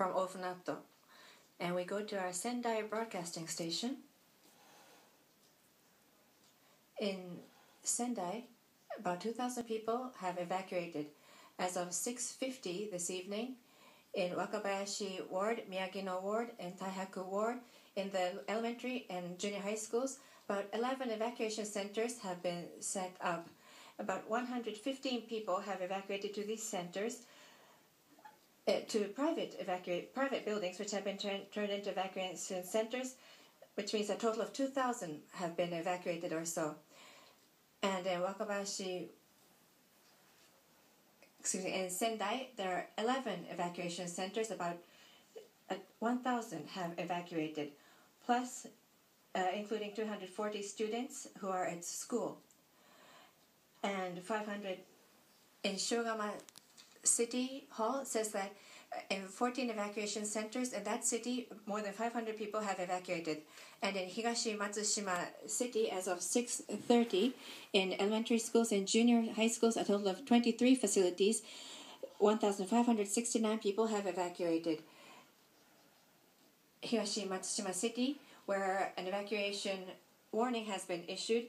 from Ofunato. And we go to our Sendai broadcasting station. In Sendai, about 2,000 people have evacuated. As of 6:50 this evening, in Wakabayashi Ward, Miyagino Ward, and Taihaku Ward, in the elementary and junior high schools, about 11 evacuation centers have been set up. About 115 people have evacuated to these centers, to private buildings, which have been turned into evacuation centers, which means a total of 2,000 have been evacuated or so. And in in Sendai, there are 11 evacuation centers. About 1,000 have evacuated, plus including 240 students who are at school. And 500 in Shogama City Hall says that in 14 evacuation centers in that city, more than 500 people have evacuated. And in Higashi Matsushima City, as of 6:30, in elementary schools and junior high schools, a total of 23 facilities, 1,569 people have evacuated. Higashi Matsushima City, where an evacuation warning has been issued,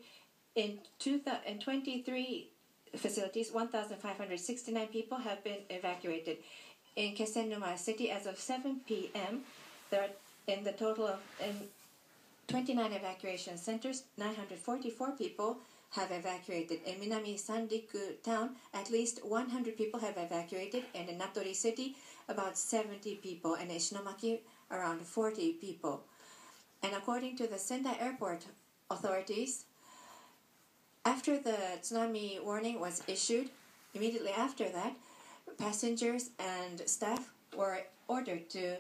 in 23 facilities, 1,569 people have been evacuated. In Kesenuma City, as of 7 p.m., there are in the total of 29 evacuation centers, 944 people have evacuated. In Minami Sanriku Town, at least 100 people have evacuated, and in Natori City, about 70 people, and in Ishinomaki, around 40 people. And according to the Sendai Airport authorities, after the tsunami warning was issued, immediately after that, passengers and staff were ordered to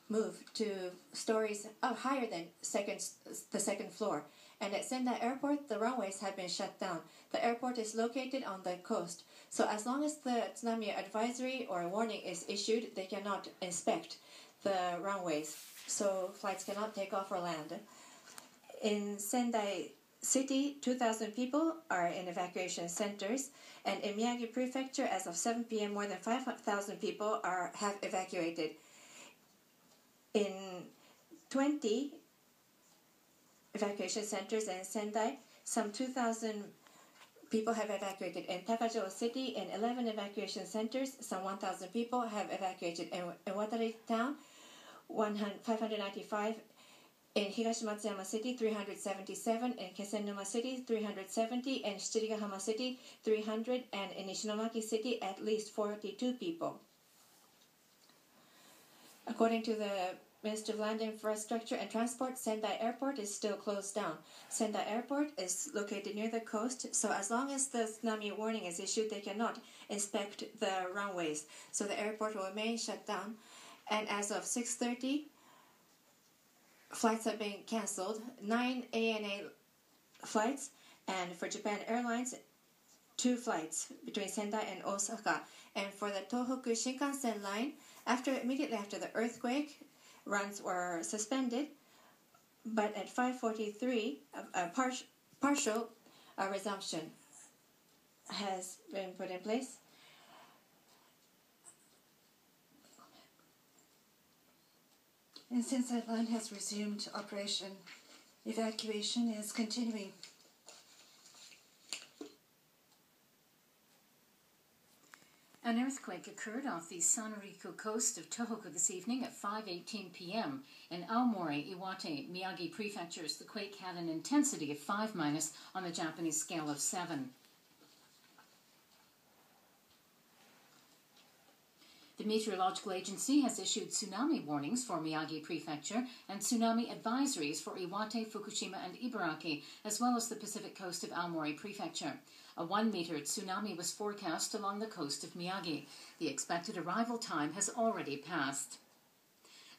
move to stories higher than the second floor. And at Sendai Airport, the runways have been shut down. The airport is located on the coast. So as long as the tsunami advisory or warning is issued, they cannot inspect the runways. So flights cannot take off or land. In Sendai City, 2,000 people are in evacuation centers, and in Miyagi Prefecture, as of 7 p.m., more than 5,000 people have evacuated. In 20 evacuation centers in Sendai, some 2,000 people have evacuated. In Takajo City, in 11 evacuation centers, some 1,000 people have evacuated. In Watari Town, 595. In Higashi Matsuyama City, 377. In Kesenuma City, 370. In Shichirigahama City, 300. And in Ishinomaki City, at least 42 people. According to the Ministry of Land Infrastructure and Transport, Sendai Airport is still closed down. Sendai Airport is located near the coast, so as long as the tsunami warning is issued, they cannot inspect the runways. So the airport will remain shut down. And as of 6:30, flights have been canceled, 9 ANA flights, and for Japan Airlines, 2 flights between Sendai and Osaka. And for the Tohoku Shinkansen line, immediately after the earthquake, runs were suspended, but at 5:43, a partial resumption has been put in place. And since that line has resumed operation, evacuation is continuing. An earthquake occurred off the Sanriku coast of Tohoku this evening at 5:18 p.m. In Aomori, Iwate, Miyagi prefectures. The quake had an intensity of 5- on the Japanese scale of 7. The Meteorological Agency has issued tsunami warnings for Miyagi Prefecture and tsunami advisories for Iwate, Fukushima, and Ibaraki, as well as the Pacific coast of Aomori Prefecture. A 1-meter tsunami was forecast along the coast of Miyagi. The expected arrival time has already passed.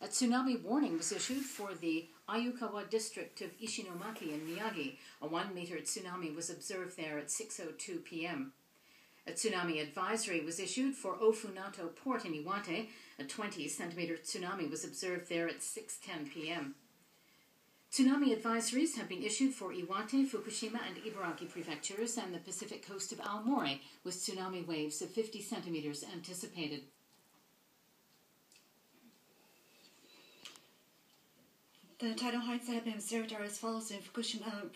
A tsunami warning was issued for the Ayukawa district of Ishinomaki in Miyagi. A 1-meter tsunami was observed there at 6:02 p.m. A tsunami advisory was issued for Ofunato Port in Iwate. A 20-centimeter tsunami was observed there at 6:10 p.m. Tsunami advisories have been issued for Iwate, Fukushima, and Ibaraki prefectures and the Pacific coast of Aomori, with tsunami waves of 50 centimeters anticipated. The tidal heights that have been observed are as follows in Fukushima